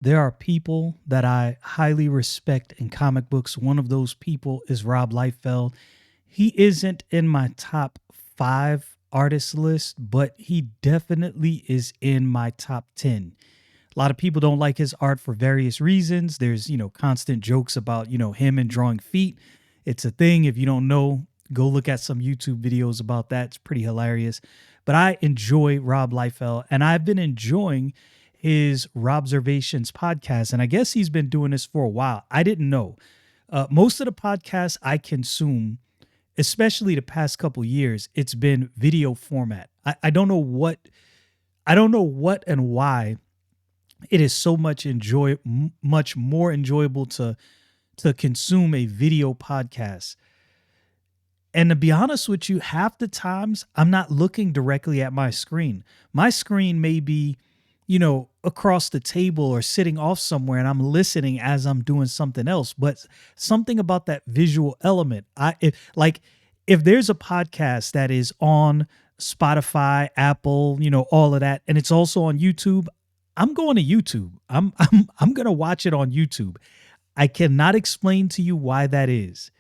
there are people that I highly respect in comic books. One of those people is Rob Liefeld. He isn't in my top 5 artist list, but he definitely is in my top 10. A lot of people don't like his art for various reasons. There's, constant jokes about, him and drawing feet. It's a thing. If you don't know, go look at some YouTube videos about that. It's pretty hilarious. But I enjoy Rob Liefeld, and I've been enjoying his Robservations podcast. And I guess he's been doing this for a while. I didn't know. Most of the podcasts I consume, especially the past couple years, it's been video format. I don't know what and why it is so much more enjoyable to consume a video podcast. And to be honest with you, half the times I'm not looking directly at my screen. My screen may be, across the table or sitting off somewhere, and I'm listening as I'm doing something else. But something about that visual element, if there's a podcast that is on Spotify, Apple, all of that, and it's also on YouTube, I'm going to YouTube. I'm going to watch it on YouTube. I cannot explain to you why that is.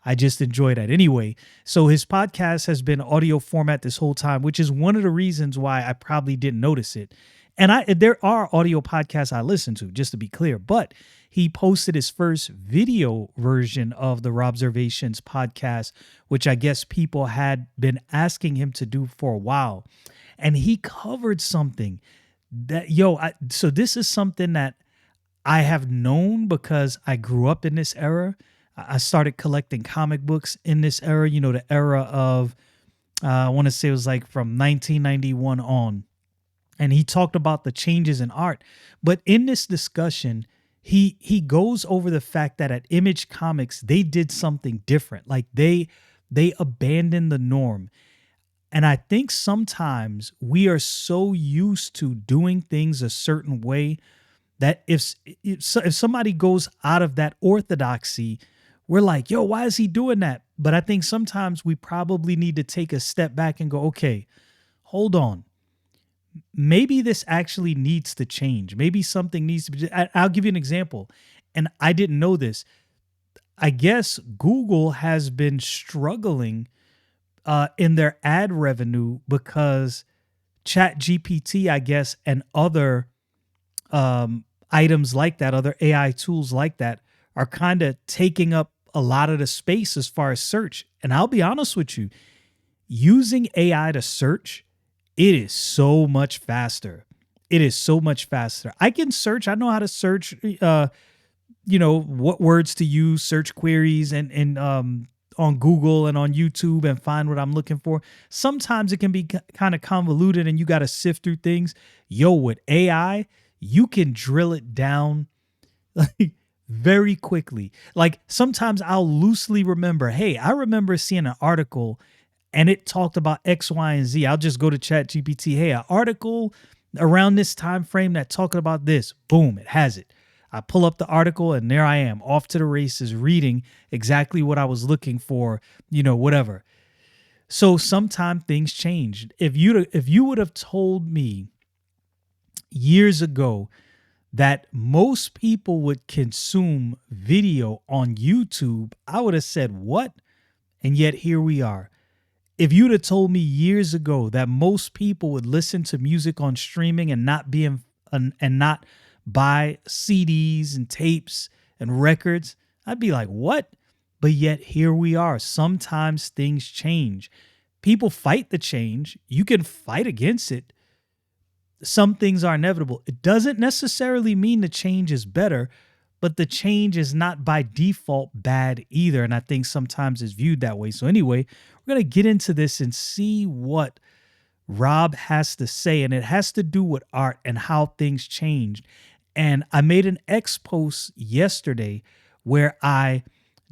I just enjoy that. Anyway, so his podcast has been audio format this whole time, which is one of the reasons why I probably didn't notice it. And there are audio podcasts I listen to, just to be clear, but he posted his first video version of the Robservations podcast, which I guess people had been asking him to do for a while. And he covered something that, so this is something that I have known because I grew up in this era. I started collecting comic books in this era, the era of, I want to say it was like from 1991 on. And he talked about the changes in art. But in this discussion, he goes over the fact that at Image Comics, they did something different. Like they abandoned the norm. And I think sometimes we are so used to doing things a certain way that if somebody goes out of that orthodoxy, we're like, yo, why is he doing that? But I think sometimes we probably need to take a step back and go, okay, hold on. Maybe this actually needs to change. Maybe something needs to be. I'll give you an example. And I didn't know this. I guess Google has been struggling in their ad revenue because ChatGPT, I guess, and other items like that, other AI tools like that, are kind of taking up a lot of the space as far as search. And I'll be honest with you, using AI to search, it is so much faster. It is so much faster. I can search. I know how to search, what words to use, search queries and on Google and on YouTube and find what I'm looking for. Sometimes it can be kind of convoluted and you got to sift through things. With AI, you can drill it down like very quickly. Like sometimes I'll loosely remember, hey, I remember seeing an article and it talked about X, Y, and Z. I'll just go to ChatGPT. Hey, an article around this time frame that talking about this. Boom, it has it. I pull up the article and there I am, off to the races, reading exactly what I was looking for, whatever. So sometimes things change. If you would have told me years ago that most people would consume video on YouTube, I would have said, what? And yet here we are. If you'd have told me years ago that most people would listen to music on streaming and not buy CDs and tapes and records, I'd be like, what? But yet here we are. Sometimes things change. People fight the change. You can fight against it. Some things are inevitable. It doesn't necessarily mean the change is better, but the change is not by default bad either. And I think sometimes it's viewed that way. So anyway, we're going to get into this and see what Rob has to say. And it has to do with art and how things changed. And I made an X post yesterday where I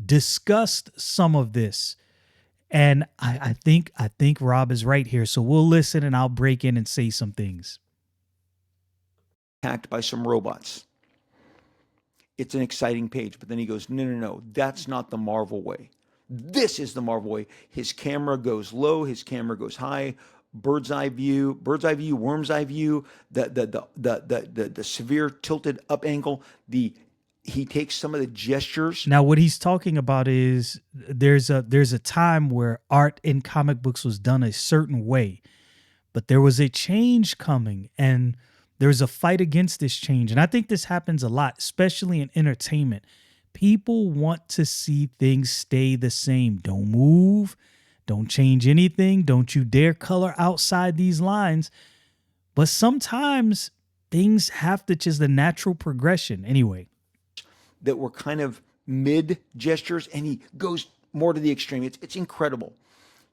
discussed some of this. And I think Rob is right here. So we'll listen and I'll break in and say some things. Attacked by some robots. It's an exciting page, but then he goes, no, that's not the Marvel way. This is the Marvel way. His camera goes low, his camera goes high. bird's eye view, worm's eye view, the severe tilted up angle. He takes some of the gestures. Now, what he's talking about is there's a time where art in comic books was done a certain way, but there was a change coming, and there's a fight against this change. And I think this happens a lot, especially in entertainment. People want to see things stay the same. Don't move, don't change anything, don't you dare color outside these lines. But sometimes things have to just the natural progression. Anyway, That were kind of mid gestures, and he goes more to the extreme. It's incredible.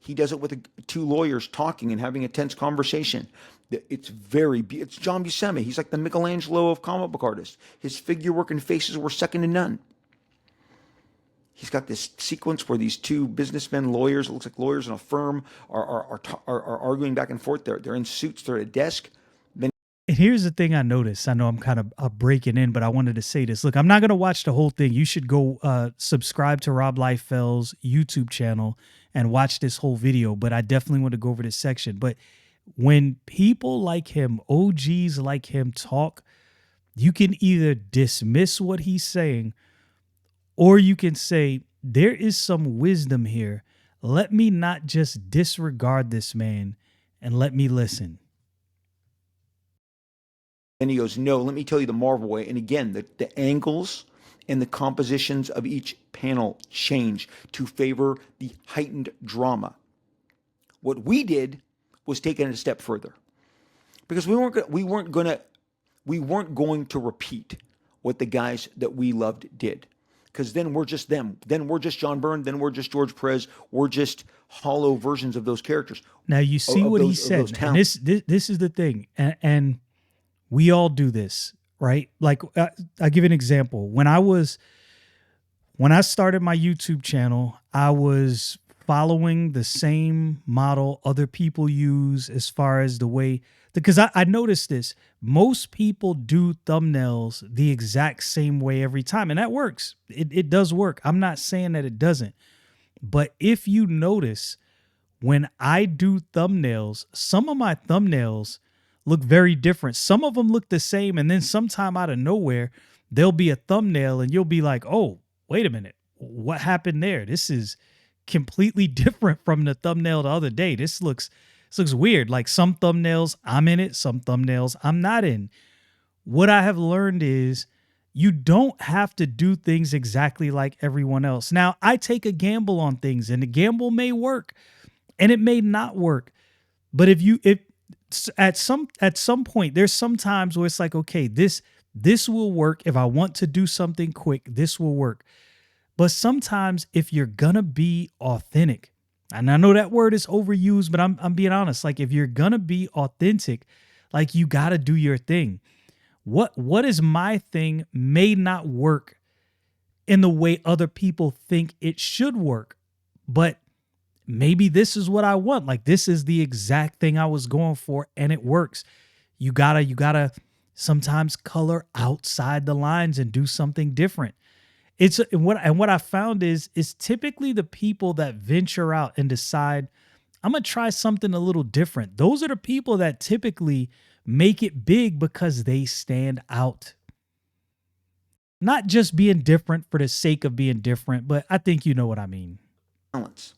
He does it with two lawyers talking and having a tense conversation. It's John Buscemi. He's like the Michelangelo of comic book artists. His figure work and faces were second to none. He's got this sequence where these two businessmen, lawyers, it looks like lawyers in a firm, are arguing back and forth. They're in suits. They're at a desk. and here's the thing I noticed. I know I'm kind of breaking in, but I wanted to say this. Look, I'm not going to watch the whole thing. You should go subscribe to Rob Liefeld's YouTube channel and watch this whole video. But I definitely want to go over this section. But when people like him, OGs like him talk, you can either dismiss what he's saying, or you can say, there is some wisdom here. Let me not just disregard this man and let me listen. And he goes, no, let me tell you the Marvel way. And again, the angles and the compositions of each panel change to favor the heightened drama. What we did was take it a step further, because we weren't going to repeat what the guys that we loved did, because then we're just them. Then we're just John Byrne. Then we're just George Perez. We're just hollow versions of those characters. Now you see what he said. And this is the thing, and we all do this, right? Like I give an example. When I started my YouTube channel, I was following the same model other people use as far as the way, because I noticed this. Most people do thumbnails the exact same way every time, and that works. It does work. I'm not saying that it doesn't. But if you notice, when I do thumbnails, some of my thumbnails look very different. Some of them look the same, and then sometime out of nowhere, there'll be a thumbnail and you'll be like, oh, wait a minute. What happened there? This is completely different from the thumbnail the other day. This looks weird. Like some thumbnails I'm in it, some thumbnails I'm not in. What I have learned is you don't have to do things exactly like everyone else. Now, I take a gamble on things, and the gamble may work and it may not work. But if at some point, there's some times where it's like, okay, this will work. If I want to do something quick, this will work. But sometimes if you're gonna be authentic, and I know that word is overused, but I'm being honest. Like, if you're gonna be authentic, like, you gotta do your thing. What is my thing may not work in the way other people think it should work, but maybe this is what I want. Like, this is the exact thing I was going for, and it works. You gotta sometimes color outside the lines and do something different. What I found is typically the people that venture out and decide, I'm gonna try something a little different. Those are the people that typically make it big because they stand out. Not just being different for the sake of being different, but I think you know what I mean. Balance.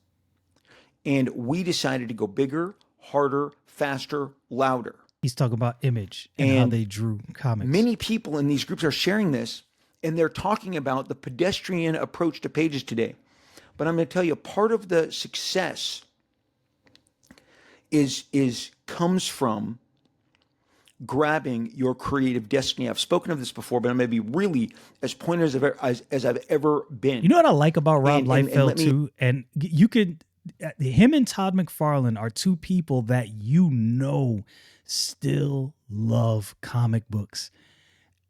And we decided to go bigger, harder, faster, louder. He's talking about Image and how they drew comics. Many people in these groups are sharing this, and they're talking about the pedestrian approach to pages today. But I'm going to tell you, part of the success comes from grabbing your creative destiny. I've spoken of this before, but I'm going to be really as pointed as I've ever been. You know what I like about Rob Liefeld too? And you could, him and Todd McFarlane are two people that still love comic books.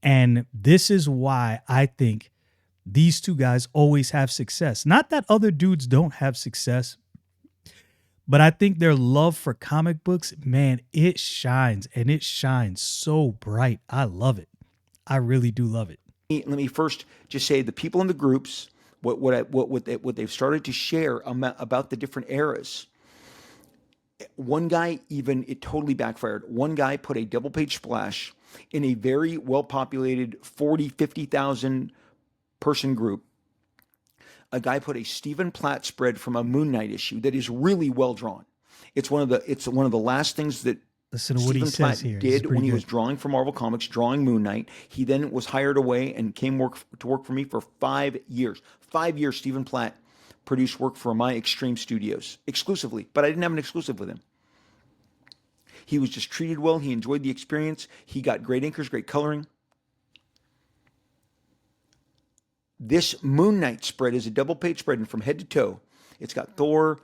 And this is why I think these two guys always have success. Not that other dudes don't have success, but I think their love for comic books, man, it shines, and it shines so bright. I love it. I really do love it. Let me first just say the people in the groups, what they've started to share about the different eras. One guy, even, it totally backfired. One guy put a double page splash in a very well populated 40, 50,000 person group. A guy put a Stephen Platt spread from a Moon Knight issue that is really well drawn. It's one of the last things that Listen to what he Stephen says Platt here. This is did pretty when he was good. drawing for Marvel Comics, drawing Moon Knight. He then was hired away and came to work for me for 5 years. 5 years, Stephen Platt produced work for my Extreme Studios exclusively, but I didn't have an exclusive with him. He was just treated well. He enjoyed the experience. He got great inkers, great coloring. This Moon Knight spread is a double page spread, and from head to toe, it's got Thor,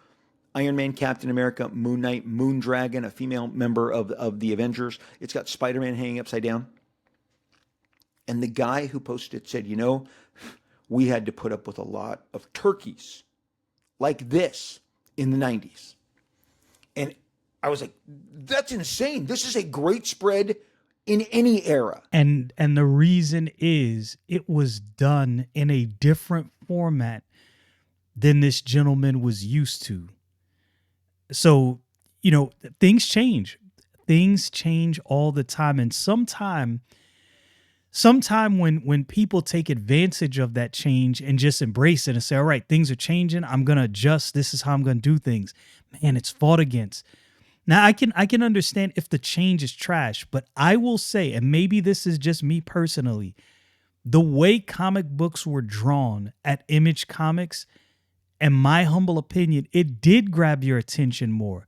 Iron Man, Captain America, Moon Knight, Moondragon, a female member of the Avengers. It's got Spider Man hanging upside down. And the guy who posted it said, we had to put up with a lot of turkeys like this in the 90s. And I was like, that's insane. This is a great spread in any era. And the reason is it was done in a different format than this gentleman was used to. So, things change. Things change all the time. And sometime when people take advantage of that change and just embrace it and say, all right, things are changing, I'm going to adjust. This is how I'm going to do things. Man, it's fought against. Now I can understand if the change is trash, but I will say, and maybe this is just me personally, the way comic books were drawn at Image Comics, in my humble opinion, it did grab your attention more.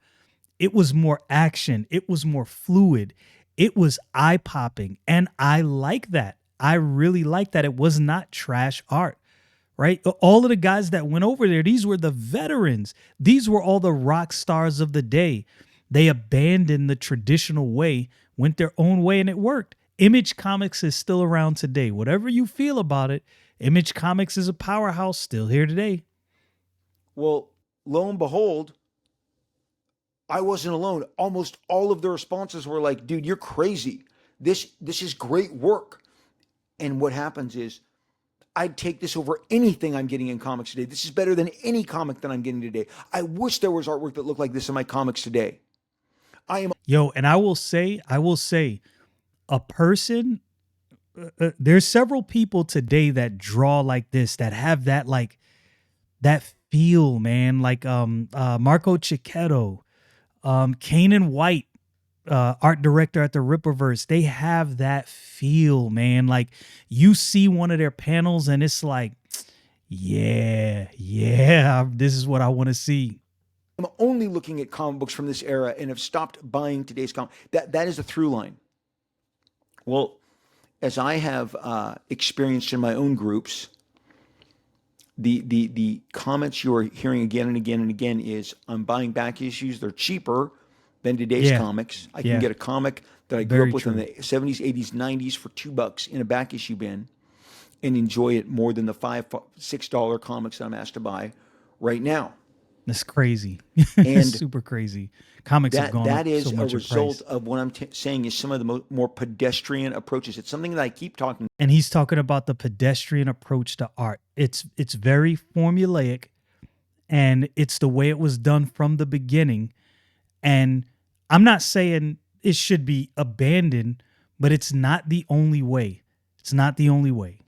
It was more action. It was more fluid. It was eye-popping. And I like that. I really like that. It was not trash art, right? All of the guys that went over there, these were the veterans. These were all the rock stars of the day. They abandoned the traditional way, went their own way, and it worked. Image Comics is still around today. Whatever you feel about it, Image Comics is a powerhouse still here today. Well, lo and behold, I wasn't alone. Almost all of the responses were like, dude, you're crazy. This is great work. And what happens is I'd take this over anything I'm getting in comics today. This is better than any comic that I'm getting today. I wish there was artwork that looked like this in my comics today. And I will say, a person, there's several people today that draw like this, that have that feel, man. Like Marco Cicchetto, Kanan White, art director at the Ripperverse. They have that feel, man. Like you see one of their panels and it's like, yeah, this is what I want to see. I'm only looking at comic books from this era and have stopped buying today's comic. That is a through line. Well, as I have experienced in my own groups, the comments you are hearing again and again and again is, I'm buying back issues. They're cheaper than today's comics. I can get a comic that I grew Very up with true. in the 70s, 80s, 90s for $2 in a back issue bin and enjoy it more than the $5, $6 comics that I'm asked to buy right now. That's crazy. And Super crazy. Comics have gone up that is so a much in result price. of what I'm saying is some of the more pedestrian approaches. It's something that I keep talking. And he's talking about the pedestrian approach to art. It's very formulaic, and it's the way it was done from the beginning. And I'm not saying it should be abandoned, but it's not the only way. It's not the only way.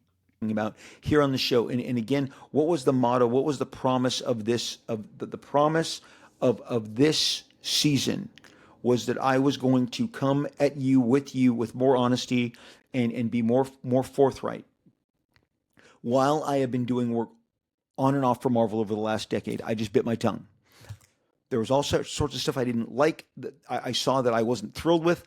About here on the show. And again, what was the motto? What was the promise of this, of the promise of this season was that I was going to come at you with more honesty and be more forthright. While I have been doing work on and off for Marvel over the last decade, I just bit my tongue. There was all sorts of stuff I didn't like, that I saw that I wasn't thrilled with,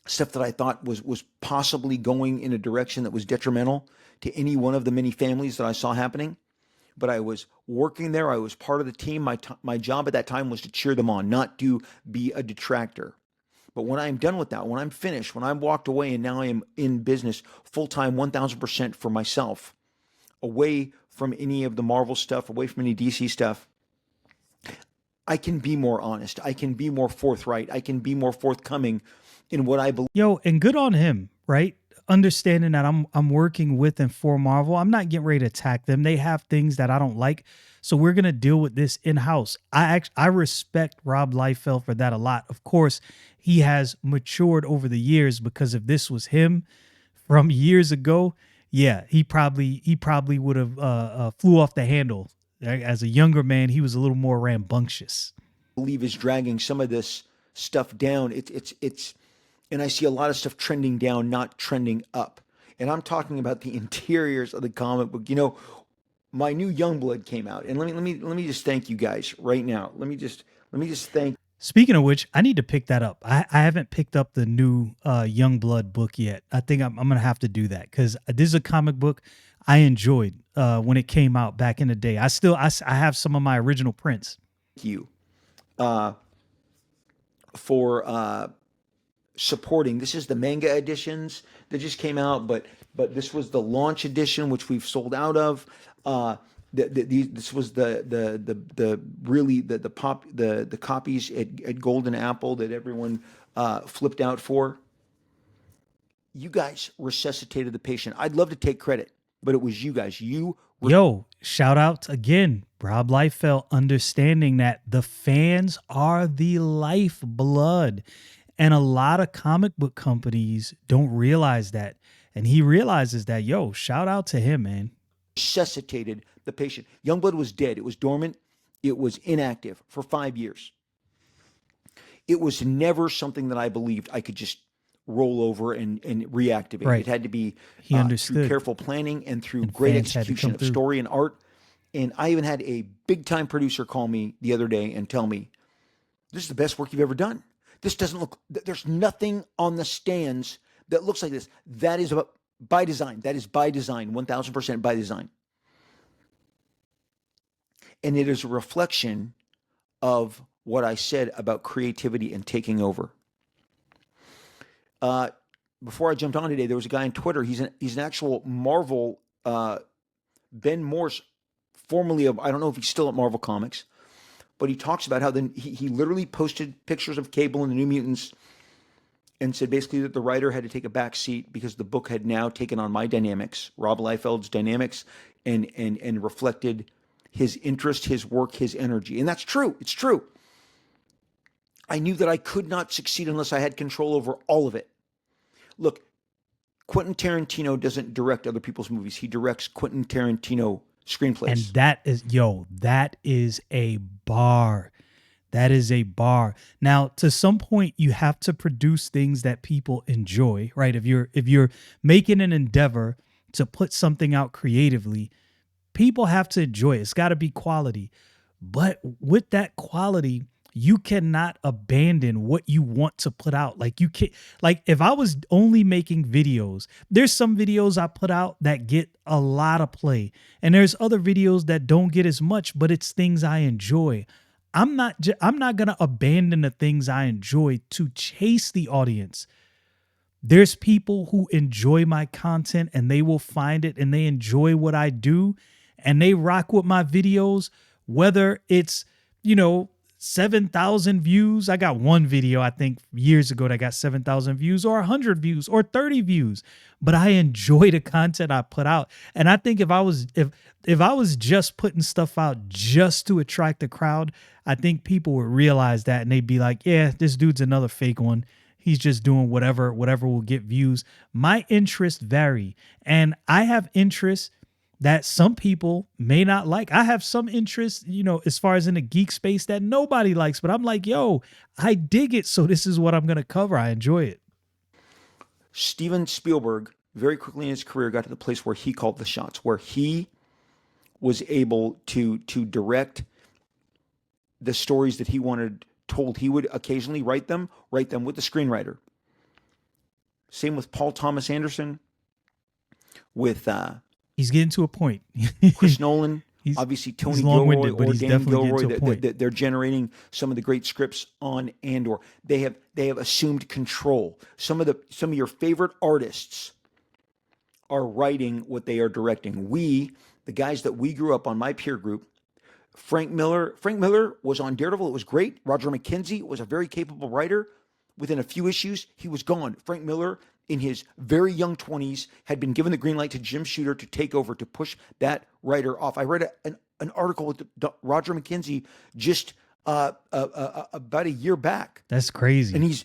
stuff that I thought was possibly going in a direction that was detrimental to any one of the many families that I saw happening. But I was working there. I was part of the team. My job at that time was to cheer them on, not to be a detractor. But when I'm done with that, when I'm finished, when I'm walked away and now I am in business full-time 1,000% for myself, away from any of the Marvel stuff, away from any DC stuff, I can be more honest. I can be more forthright. I can be more forthcoming in what I believe. And good on him, right? Understanding that I'm working with and for Marvel. I'm not getting ready to attack them. They have things that I don't like. So we're gonna deal with this in house. I respect Rob Liefeld for that a lot. Of course, he has matured over the years because if this was him from years ago, yeah, he probably would have flew off the handle. As a younger man, he was a little more rambunctious. Believe is dragging some of this stuff down. And I see a lot of stuff trending down, not trending up. And I'm talking about the interiors of the comic book. My new Youngblood came out, and let me just thank you guys right now. Let me just thank Speaking of which, I need to pick that up. I haven't picked up the new Youngblood book yet. I think I'm gonna have to do that because this is a comic book I enjoyed when it came out back in the day. I have some of my original prints. you uh, for supporting. This is the manga editions that just came out, but this was the launch edition, which we've sold out of. This was the really the copies at Golden Apple that everyone flipped out for. You guys resuscitated the patient. I'd love to take credit, but it was you guys. You Yo, shout out again, Rob Liefeld, understanding that the fans are the lifeblood. And a lot of comic book companies don't realize that. And he realizes that. Yo, shout out to him, man. resuscitated the patient. Youngblood was dead. It was dormant. It was inactive for 5 years. It was never something that I believed I could just roll over and reactivate. It Right. had to be He through understood. careful planning and through And great fans had to execution come of through. story and art. And I even had a big time producer call me the other day and tell me, "This is the best work you've ever done. This doesn't look, there's nothing on the stands that looks like this." That is by design. That is by design, 1000% by design. And it is a reflection of what I said about creativity and taking over. Uh, Before I jumped on today, there was a guy on Twitter. He's an actual Marvel Ben Morse, formerly of, I don't know if he's still at Marvel Comics, but he talks about how then he literally posted pictures of Cable and the New Mutants and said basically that the writer had to take a back seat because the book had now taken on my dynamics, Rob Liefeld's dynamics, and reflected his interest, his work, his energy. And that's true. It's true. I knew that I could not succeed unless I had control over all of it. Look, Quentin Tarantino doesn't direct other people's movies. He directs Quentin Tarantino And screenplays. that is a bar. That is a bar. Now, to some point, you have to produce things that people enjoy, right? If you're making an endeavor to put something out creatively, people have to enjoy it. It's got to be quality. But with that quality, you cannot abandon what you want to put out. Like you can't, like if I was only making videos, there's some videos I put out that get a lot of play. And there's other videos that don't get as much, but it's things I enjoy. I'm not going to abandon the things I enjoy to chase the audience. There's people who enjoy my content and they will find it and they enjoy what I do and they rock with my videos, whether it's, you know, 7,000 views. I got one video, I think, years ago that got 7,000 views or 100 views or 30 views. But I enjoy the content I put out. And I think if I was just putting stuff out just to attract the crowd, I think people would realize that and they'd be like, yeah, this dude's another fake one. He's just doing whatever will get views. My interests vary, and I have interests that some people may not like. I have some interests, as far as in the geek space that nobody likes, but I'm like, yo, I dig it. So this is what I'm going to cover. I enjoy it. Steven Spielberg, very quickly in his career, got to the place where he called the shots, where he was able to direct the stories that he wanted told. He would occasionally write them with the screenwriter. Same with Paul Thomas Anderson, with He's getting to a point. Chris Nolan, he's obviously he's Tony long Gilroy winded, but or he's Danny definitely getting Gilroy. to a point. They're generating some of the great scripts on Andor. They have assumed control. Some of your favorite artists are writing what they are directing. The guys that we grew up on, my peer group, Frank Miller was on Daredevil. It was great. Roger McKenzie was a very capable writer. Within a few issues, he was gone. Frank Miller in his very young 20s, had been given the green light to Jim Shooter to take over, to push that writer off. I read an article with Roger McKenzie just about a year back, That's and crazy. he's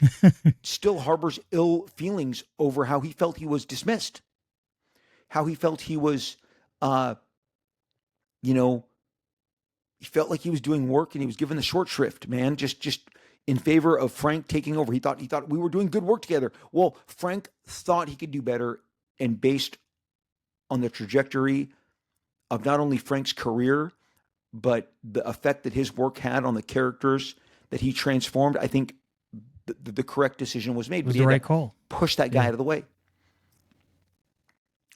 still harbors ill feelings over how he felt he was dismissed, how he felt he was, you know, he felt like he was doing work and he was given the short shrift, man, just in favor of Frank taking over. He thought we were doing good work together. Well, Frank thought he could do better, and based on the trajectory of not only Frank's career, but the effect that his work had on the characters that he transformed, I think the correct decision was made. It was But he the had right to call. push that guy Yeah. out of the way.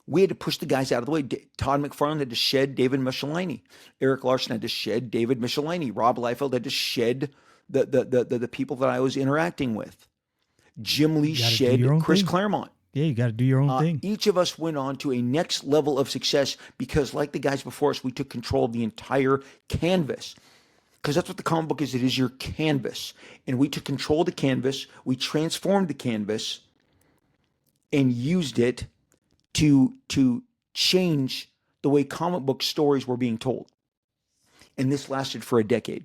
We had to push the guys out of the way. Todd McFarlane had to shed David Michelinie. Eric Larson had to shed David Michelinie. Rob Liefeld had to shed the people that I was interacting with. Jim Lee You got to do your shed own Chris thing. Claremont. Yeah, you got to do your own thing. Each of us went on to a next level of success because, like the guys before us, we took control of the entire canvas. Because that's what the comic book is. It is your canvas. And we took control of the canvas. We transformed the canvas and used it to change the way comic book stories were being told. And this lasted for a decade.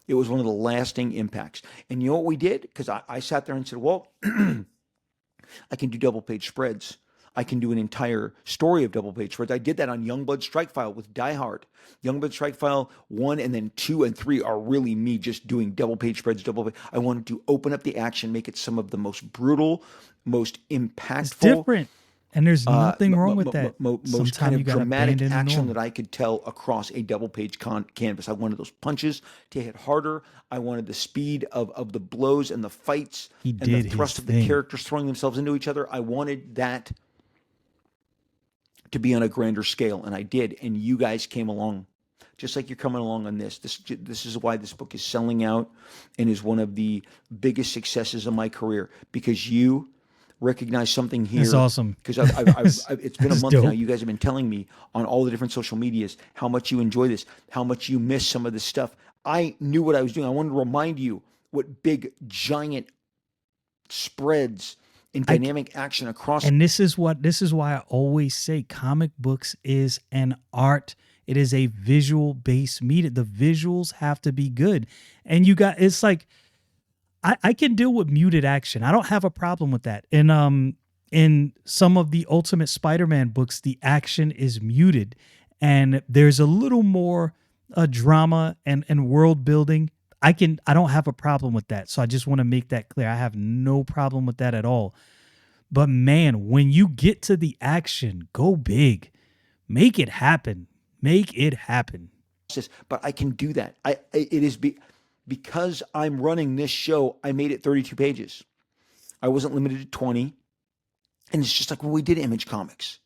It was one of the lasting impacts. And you know what we did? Because I sat there and said, well, I can do double page spreads. I can do an entire story of double page spreads. I did that on Youngblood Strike File with Die Hard. Youngblood Strike File 1 and then 2 and 3 are really me just doing double page spreads, I wanted to open up the action, make it some of the most brutal, most impactful. It's different. And there's nothing wrong with that. Most Sometimes kind you of got to dramatic abandon the action norm. that I could tell across a double page canvas. I wanted those punches to hit harder. I wanted the speed of the blows and the fights He and did the thrust his of the thing. characters throwing themselves into each other. I wanted that to be on a grander scale, and I did. And you guys came along, just like you're coming along on this. This is why this book is selling out and is one of the biggest successes of my career, because you recognize something here. It's awesome. Because it's been a It's month now. dope. You guys have been telling me on all the different social medias how much you enjoy this, how much you miss some of this stuff. I knew what I was doing. I wanted to remind you what big, giant spreads in dynamic action across. And this is why I always say comic books is an art. It is a visual based media. The visuals have to be good. And it's like, I can deal with muted action. I don't have a problem with that. In some of the Ultimate Spider-Man books, the action is muted and there's a little more drama and world building. I don't have a problem with that. So I just want to make that clear. I have no problem with that at all. But man, when you get to the action, go big. Make it happen. Make it happen. But I can do that. Because I'm running this show, I made it 32 pages. I wasn't limited to 20. And it's just like when we did Image Comics.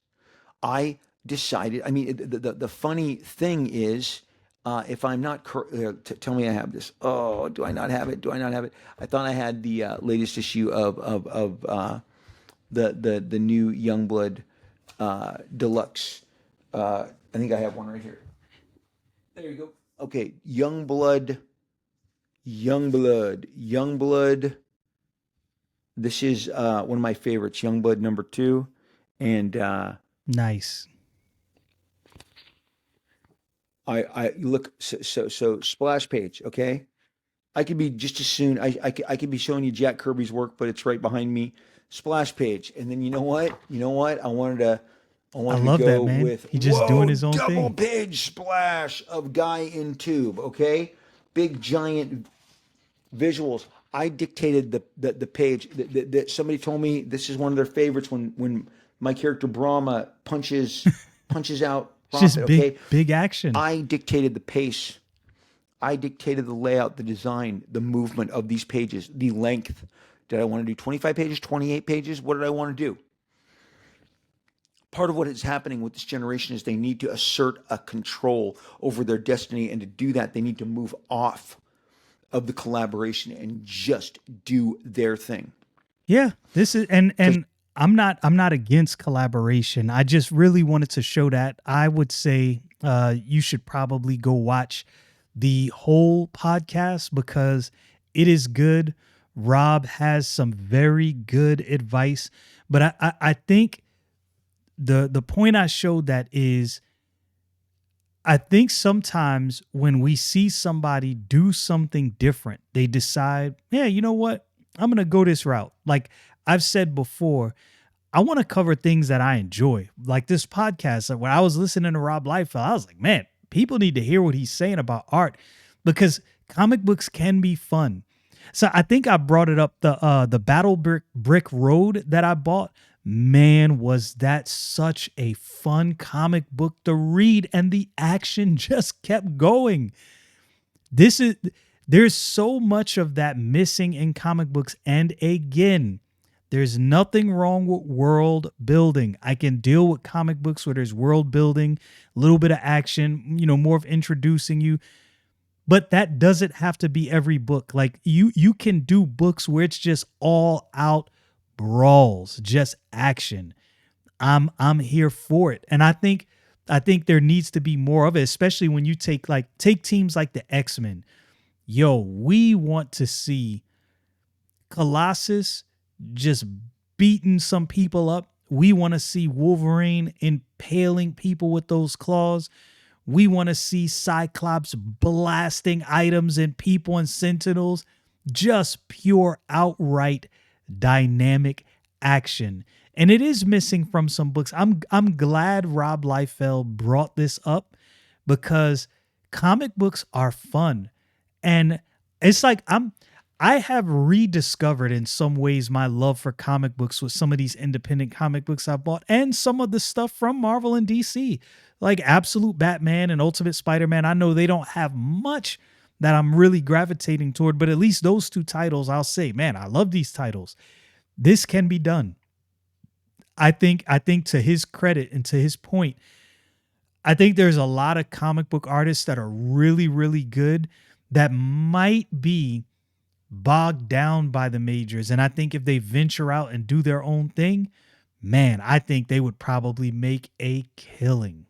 I decided, I mean, the funny thing is, if I'm not, tell me I have this. Oh, do I not have it? Do I not have it? I thought I had the latest issue of the new Youngblood Deluxe. I think I have one right here. There you go. Okay, Youngblood. This is one of my favorites, Youngblood number 2, and Nice. I look so splash page. Okay, I could be just as soon. I could be showing you Jack Kirby's work, but it's right behind me. Splash page, and then you know what? I wanted to love go that, man. with He just doing his own double thing. page splash of guy in tube. Okay, big giant visuals. I dictated the page. That somebody told me this is one of their favorites when my character Brahma punches out It's just Prophet. big, Okay, big action. I dictated the pace. I dictated the layout, the design, the movement of these pages, the length. Did I want to do 25 pages, 28 pages? What did I want to do? Part of what is happening with this generation is they need to assert a control over their destiny, and to do that, they need to move off of the collaboration and just do their thing. Yeah, this is and I'm not against collaboration. I just really wanted to show that. I would say you should probably go watch the whole podcast because it is good. Rob has some very good advice, but I think the point I showed that is I think sometimes when we see somebody do something different, they decide, yeah, you know what? I'm going to go this route. Like I've said before, I want to cover things that I enjoy. Like this podcast, like when I was listening to Rob Liefeld, I was like, man, people need to hear what he's saying about art because comic books can be fun. So I think I brought it up the Battle Brick Road that I bought. Man, was that such a fun comic book to read, and the action just kept going. This is there's so much of that missing in comic books, and again, there's nothing wrong with world building. I can deal with comic books where there's world building, a little bit of action, more of introducing you, but that doesn't have to be every book. Like you can do books where it's just all out brawls, just action. I'm here for it. And I think there needs to be more of it, especially when you take teams like the X-Men. Yo, we want to see Colossus just beating some people up. We want to see Wolverine impaling people with those claws. We want to see Cyclops blasting items and people and Sentinels. Just pure outright dynamic action. And it is missing from some books. I'm glad Rob Liefeld brought this up because comic books are fun. And it's like I have rediscovered in some ways my love for comic books with some of these independent comic books I bought and some of the stuff from Marvel and DC, like Absolute Batman and Ultimate Spider-Man. I know they don't have much that I'm really gravitating toward, but at least those two titles, I'll say, man, I love these titles. This can be done. I think to his credit and to his point, I think there's a lot of comic book artists that are really, really good that might be bogged down by the majors. And I think if they venture out and do their own thing, man, I think they would probably make a killing.